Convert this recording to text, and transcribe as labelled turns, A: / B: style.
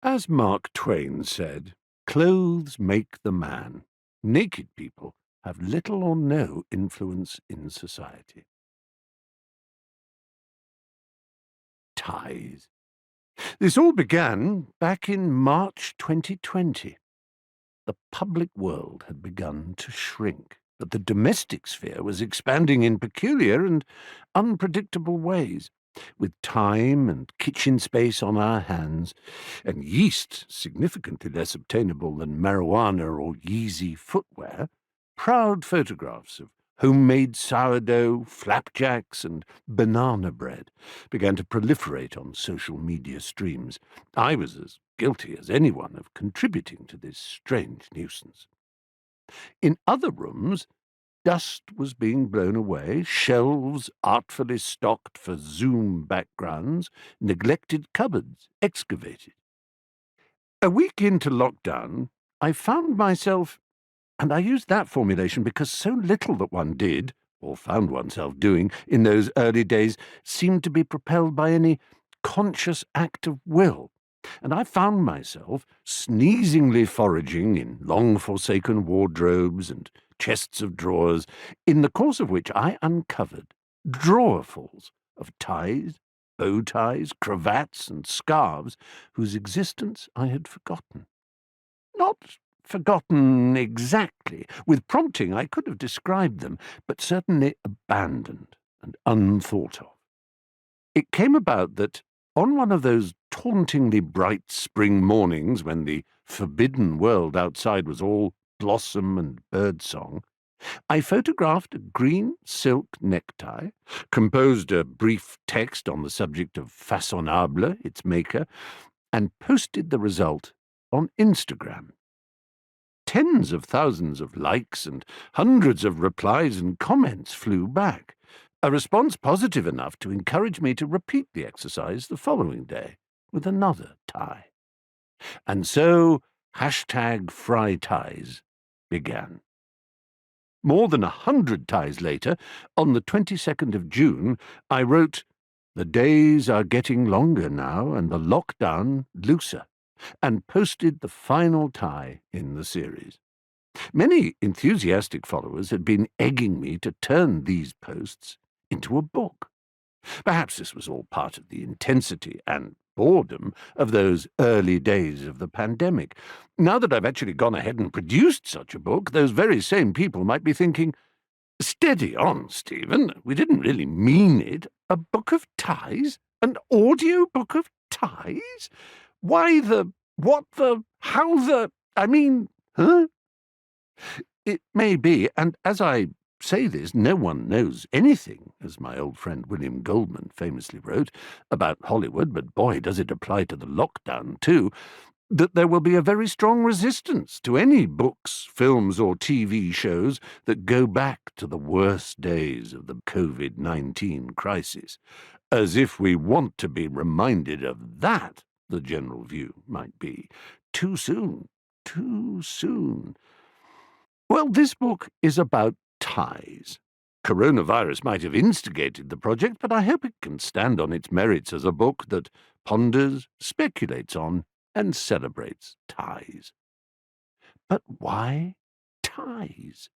A: As Mark Twain said, clothes make the man. Naked people have little or no influence in society. Ties. This all began back in March 2020. The public world had begun to shrink, but the domestic sphere was expanding in peculiar and unpredictable ways. With time and kitchen space on our hands, and yeast significantly less obtainable than marijuana or Yeezy footwear, proud photographs of homemade sourdough, flapjacks, and banana bread began to proliferate on social media streams. I was as guilty as anyone of contributing to this strange nuisance. In other rooms, dust was being blown away, shelves artfully stocked for Zoom backgrounds, neglected cupboards excavated. A week into lockdown, I found myself, and I used that formulation because so little that one did, or found oneself doing, in those early days seemed to be propelled by any conscious act of will. And I found myself sneezingly foraging in long-forsaken wardrobes and chests of drawers, in the course of which I uncovered drawerfuls of ties, bow ties, cravats, and scarves whose existence I had forgotten. Not forgotten exactly. With prompting I could have described them, but certainly abandoned and unthought of. It came about that, on one of those tauntingly bright spring mornings when the forbidden world outside was all blossom and birdsong, I photographed a green silk necktie, composed a brief text on the subject of façonnable, its maker, and posted the result on Instagram. Tens of thousands of likes and hundreds of replies and comments flew back, a response positive enough to encourage me to repeat the exercise the following day with another tie. And so #FryTies began. More than 100 ties later, on the 22nd of June, I wrote, "The days are getting longer now and the lockdown looser," and posted the final tie in the series. Many enthusiastic followers had been egging me to turn these posts into a book. Perhaps this was all part of the intensity and boredom of those early days of the pandemic. Now that I've actually gone ahead and produced such a book, those very same people might be thinking, "Steady on, Stephen, we didn't really mean it. A book of ties? An audio book of ties? Why the, what the, how the, I mean, huh?" It may be, and as I say this, no one knows anything, as my old friend William Goldman famously wrote, about Hollywood, but boy, does it apply to the lockdown too, that there will be a very strong resistance to any books, films, or TV shows that go back to the worst days of the COVID-19 crisis. As if we want to be reminded of that, the general view might be. Too soon, too soon. Well, this book is about ties. Coronavirus might have instigated the project, but I hope it can stand on its merits as a book that ponders, speculates on, and celebrates ties. But why ties?